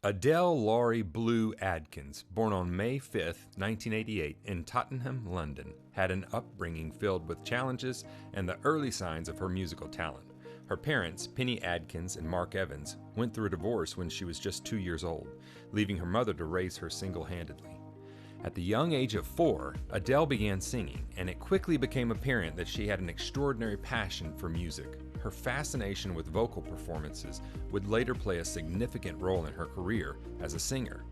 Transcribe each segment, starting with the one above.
Adele Laurie Blue Adkins, born on May 5, 1988, in Tottenham, London, had an upbringing filled with challenges and the early signs of her musical talent. Her parents, Penny Adkins and Mark Evans, went through a divorce when she was just 2 years old, leaving her mother to raise her single-handedly. At the young age of 4, Adele began singing, and it quickly became apparent that she had an extraordinary passion for music. Her fascination with vocal performances would later play a significant role in her career as a singer.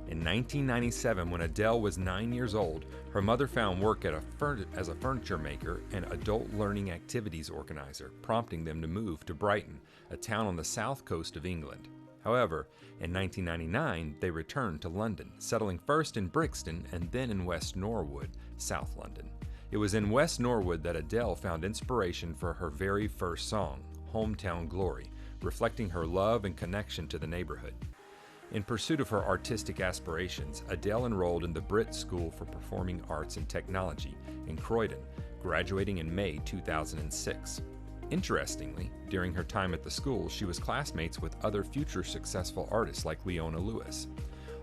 In 1997, when Adele was 9 years old, her mother found work as a furniture maker and adult learning activities organizer, prompting them to move to Brighton, a town on the south coast of England. However, in 1999, they returned to London, settling first in Brixton and then in West Norwood, South London. It was in West Norwood that Adele found inspiration for her very first song, Hometown Glory, reflecting her love and connection to the neighborhood. In pursuit of her artistic aspirations, Adele enrolled in the Brit School for Performing Arts and Technology in Croydon, graduating in May 2006. Interestingly, during her time at the school, she was classmates with other future successful artists like Leona Lewis.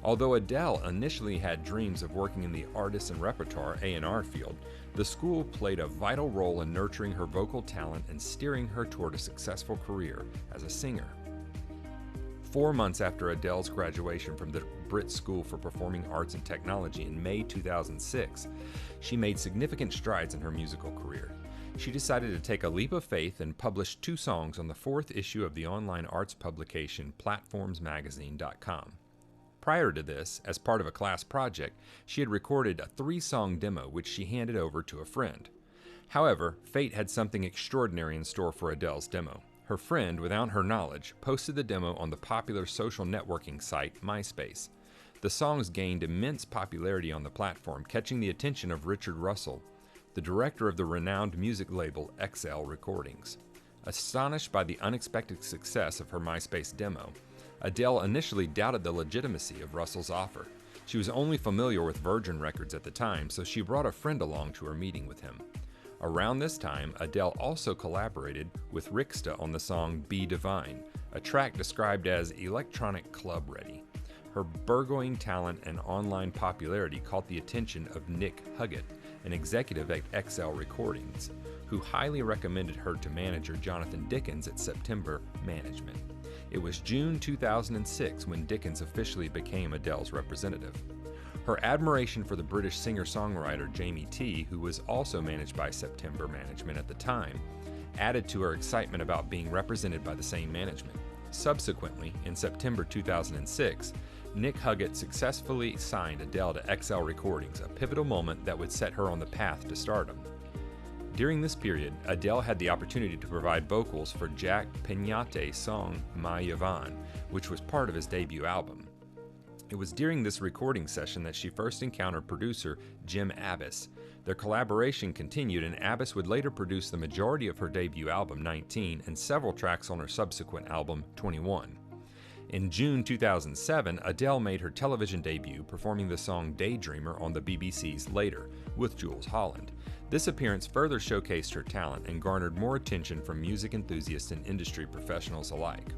Although Adele initially had dreams of working in the artist and repertoire (A&R) field, the school played a vital role in nurturing her vocal talent and steering her toward a successful career as a singer. 4 months after Adele's graduation from the Brit School for Performing Arts and Technology in May 2006, she made significant strides in her musical career. She decided to take a leap of faith and published 2 songs on the 4th issue of the online arts publication platformsmagazine.com. Prior to this, as part of a class project, she had recorded a 3-song demo which she handed over to a friend. However, fate had something extraordinary in store for Adele's demo. Her friend, without her knowledge, posted the demo on the popular social networking site MySpace. The songs gained immense popularity on the platform, catching the attention of Richard Russell, the director of the renowned music label XL Recordings. Astonished by the unexpected success of her MySpace demo, Adele initially doubted the legitimacy of Russell's offer. She was only familiar with Virgin Records at the time, so she brought a friend along to her meeting with him. Around this time, Adele also collaborated with Rixta on the song Be Divine, a track described as electronic club ready. Her burgeoning talent and online popularity caught the attention of Nick Huggett, an executive at XL Recordings, who highly recommended her to manager Jonathan Dickens at September Management. It was June 2006 when Dickens officially became Adele's representative. Her admiration for the British singer-songwriter Jamie T, who was also managed by September Management at the time, added to her excitement about being represented by the same management. Subsequently, in September 2006, Nick Huggett successfully signed Adele to XL Recordings, a pivotal moment that would set her on the path to stardom. During this period, Adele had the opportunity to provide vocals for Jack Peñate's song My Yvonne, which was part of his debut album. It was during this recording session that she first encountered producer Jim Abbas. Their collaboration continued, and Abbas would later produce the majority of her debut album 19 and several tracks on her subsequent album 21. In June 2007, Adele made her television debut performing the song Daydreamer on the BBC's Later with Jules Holland. This appearance further showcased her talent and garnered more attention from music enthusiasts and industry professionals alike.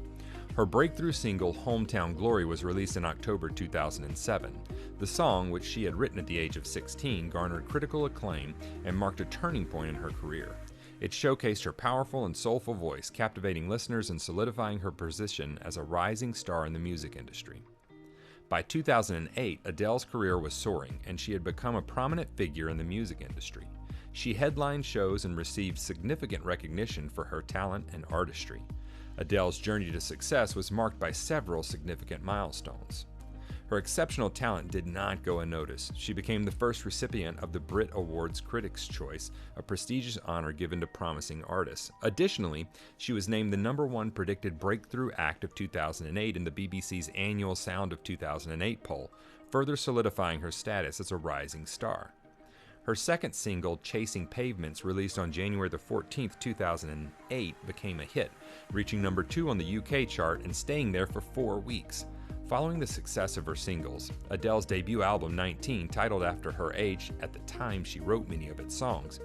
Her breakthrough single, Hometown Glory, was released in October 2007. The song, which she had written at the age of 16, garnered critical acclaim and marked a turning point in her career. It showcased her powerful and soulful voice, captivating listeners and solidifying her position as a rising star in the music industry. By 2008, Adele's career was soaring, and she had become a prominent figure in the music industry. She headlined shows and received significant recognition for her talent and artistry. Adele's journey to success was marked by several significant milestones. Her exceptional talent did not go unnoticed. She became the first recipient of the Brit Awards Critics' Choice, a prestigious honor given to promising artists. Additionally, she was named the #1 predicted breakthrough act of 2008 in the BBC's annual Sound of 2008 poll, further solidifying her status as a rising star. Her second single, Chasing Pavements, released on January 14, 2008, became a hit, reaching #2 on the UK chart and staying there for 4 weeks. Following the success of her singles, Adele's debut album 19, titled after her age at the time she wrote many of its songs,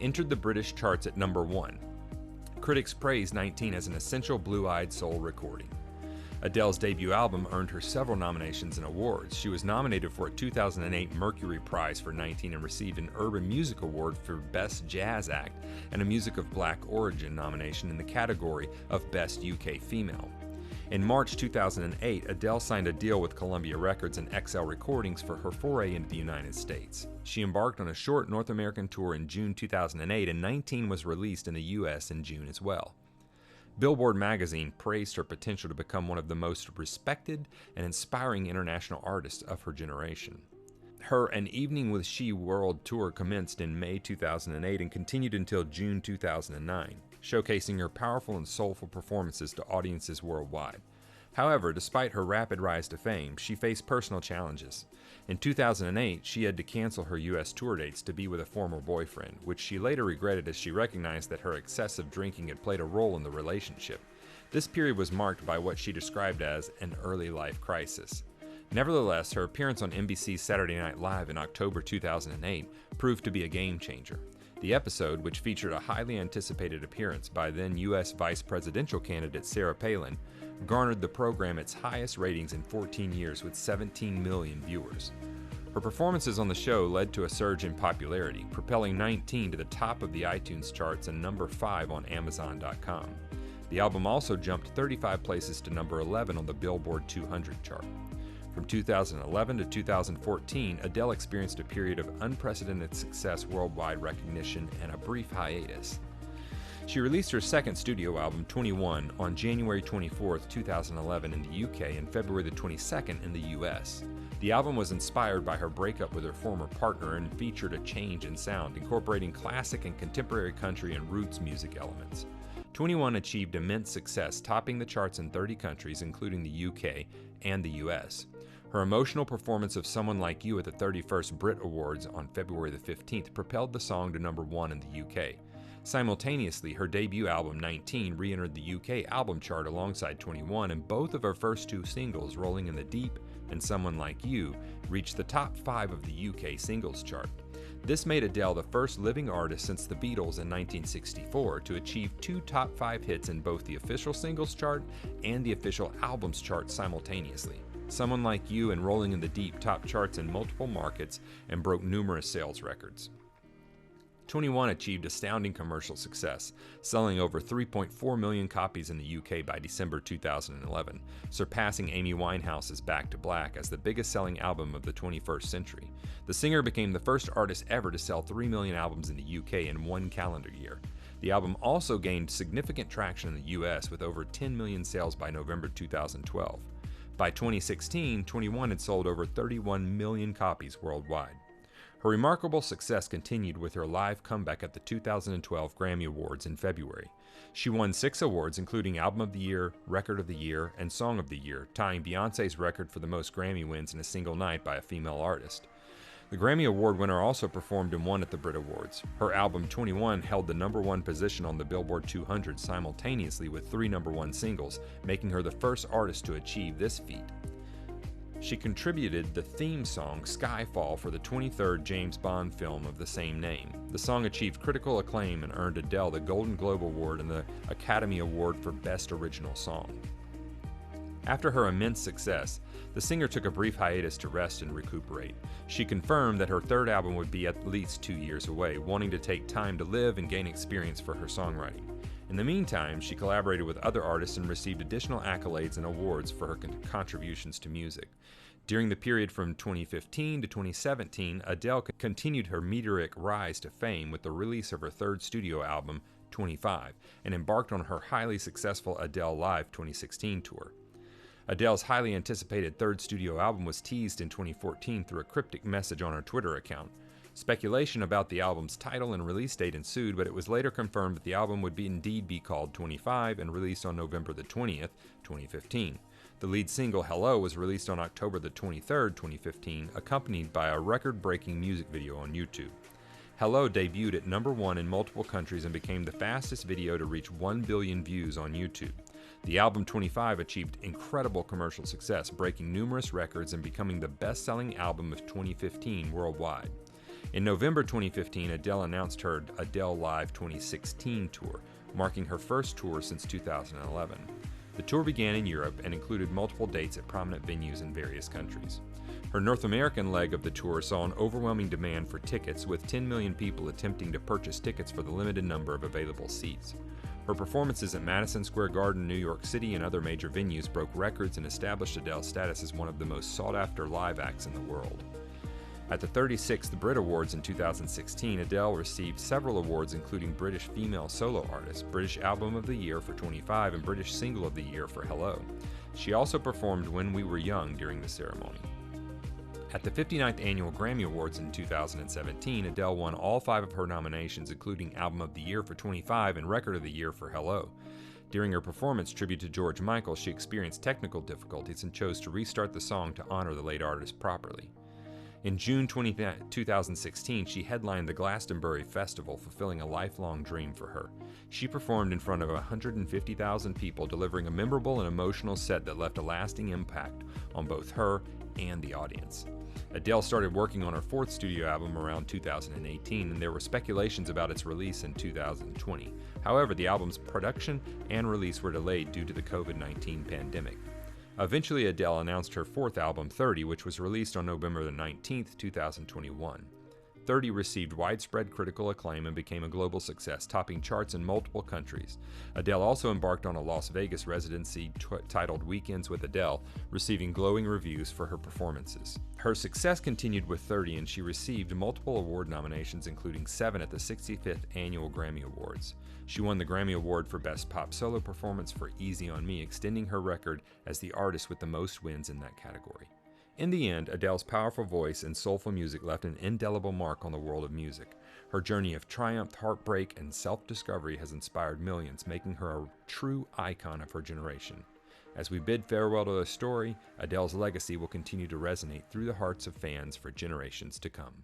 entered the British charts at #1. Critics praised 19 as an essential blue-eyed soul recording. Adele's debut album earned her several nominations and awards. She was nominated for a 2008 Mercury Prize for 19 and received an Urban Music Award for Best Jazz Act and a Music of Black Origin nomination in the category of Best UK Female. In March 2008, Adele signed a deal with Columbia Records and XL Recordings for her foray into the United States. She embarked on a short North American tour in June 2008, and 19 was released in the US in June as well. Billboard magazine praised her potential to become one of the most respected and inspiring international artists of her generation. Her An Evening with She World Tour commenced in May 2008 and continued until June 2009, showcasing her powerful and soulful performances to audiences worldwide. However, despite her rapid rise to fame, she faced personal challenges. In 2008, she had to cancel her U.S. tour dates to be with a former boyfriend, which she later regretted as she recognized that her excessive drinking had played a role in the relationship. This period was marked by what she described as an early life crisis. Nevertheless, her appearance on NBC's Saturday Night Live in October 2008 proved to be a game changer. The episode, which featured a highly anticipated appearance by then U.S. vice presidential candidate Sarah Palin, garnered the program its highest ratings in 14 years with 17 million viewers. Her performances on the show led to a surge in popularity, propelling 19 to the top of the iTunes charts and number 5 on Amazon.com. The album also jumped 35 places to number 11 on the Billboard 200 chart. From 2011 to 2014, Adele experienced a period of unprecedented success, worldwide recognition, and a brief hiatus. She released her second studio album, 21, on January 24, 2011 in the UK and February the 22nd in the US. The album was inspired by her breakup with her former partner and featured a change in sound, incorporating classic and contemporary country and roots music elements. 21 achieved immense success, topping the charts in 30 countries, including the UK and the US. Her emotional performance of Someone Like You at the 31st Brit Awards on February the 15th propelled the song to number 1 in the UK. Simultaneously, her debut album, 19, re-entered the UK album chart alongside 21, and both of her first two singles, Rolling in the Deep and Someone Like You, reached the top 5 of the UK singles chart. This made Adele the first living artist since the Beatles in 1964 to achieve 2 top 5 hits in both the official singles chart and the official albums chart simultaneously. Someone Like You and Rolling in the Deep topped charts in multiple markets and broke numerous sales records. 21 achieved astounding commercial success, selling over 3.4 million copies in the UK by December 2011, surpassing Amy Winehouse's Back to Black as the biggest selling album of the 21st century. The singer became the first artist ever to sell 3 million albums in the UK in one calendar year. The album also gained significant traction in the US with over 10 million sales by November 2012. By 2016, 21 had sold over 31 million copies worldwide. Her remarkable success continued with her live comeback at the 2012 Grammy Awards in February. She won 6 awards, including Album of the Year, Record of the Year, and Song of the Year, tying Beyoncé's record for the most Grammy wins in a single night by a female artist. The Grammy Award winner also performed and won at the Brit Awards. Her album 21 held the number 1 position on the Billboard 200 simultaneously with 3 number 1 singles, making her the first artist to achieve this feat. She contributed the theme song Skyfall for the 23rd James Bond film of the same name. The song achieved critical acclaim and earned Adele the Golden Globe Award and the Academy Award for Best Original Song. After her immense success, the singer took a brief hiatus to rest and recuperate. She confirmed that her third album would be at least 2 years away, wanting to take time to live and gain experience for her songwriting. In the meantime, she collaborated with other artists and received additional accolades and awards for her contributions to music. During the period from 2015 to 2017, Adele continued her meteoric rise to fame with the release of her third studio album, 25, and embarked on her highly successful Adele Live 2016 tour. Adele's highly anticipated third studio album was teased in 2014 through a cryptic message on her Twitter account. Speculation about the album's title and release date ensued, but it was later confirmed that the album would indeed be called 25 and released on November the 20th, 2015. The lead single, Hello, was released on October the 23rd, 2015, accompanied by a record-breaking music video on YouTube. Hello debuted at number 1 in multiple countries and became the fastest video to reach 1 billion views on YouTube. The album 25 achieved incredible commercial success, breaking numerous records and becoming the best-selling album of 2015 worldwide. In November 2015, Adele announced her Adele Live 2016 tour, marking her first tour since 2011. The tour began in Europe and included multiple dates at prominent venues in various countries. Her North American leg of the tour saw an overwhelming demand for tickets, with 10 million people attempting to purchase tickets for the limited number of available seats. Her performances at Madison Square Garden, New York City, and other major venues broke records and established Adele's status as one of the most sought-after live acts in the world. At the 36th Brit Awards in 2016, Adele received several awards including British Female Solo Artist, British Album of the Year for 25, and British Single of the Year for Hello. She also performed When We Were Young during the ceremony. At the 59th Annual Grammy Awards in 2017, Adele won all 5 of her nominations, including Album of the Year for 25 and Record of the Year for Hello. During her performance tribute to George Michael, she experienced technical difficulties and chose to restart the song to honor the late artist properly. In June 2016, she headlined the Glastonbury Festival, fulfilling a lifelong dream for her. She performed in front of 150,000 people, delivering a memorable and emotional set that left a lasting impact on both her and the audience. Adele started working on her 4th studio album around 2018, and there were speculations about its release in 2020. However, the album's production and release were delayed due to the COVID-19 pandemic. Eventually, Adele announced her 4th album, 30, which was released on November 19, 2021. 30 received widespread critical acclaim and became a global success, topping charts in multiple countries. Adele also embarked on a Las Vegas residency titled Weekends with Adele, receiving glowing reviews for her performances. Her success continued with 30, and she received multiple award nominations, including 7 at the 65th Annual Grammy Awards. She won the Grammy Award for Best Pop Solo Performance for Easy on Me, extending her record as the artist with the most wins in that category. In the end, Adele's powerful voice and soulful music left an indelible mark on the world of music. Her journey of triumph, heartbreak, and self-discovery has inspired millions, making her a true icon of her generation. As we bid farewell to the story, Adele's legacy will continue to resonate through the hearts of fans for generations to come.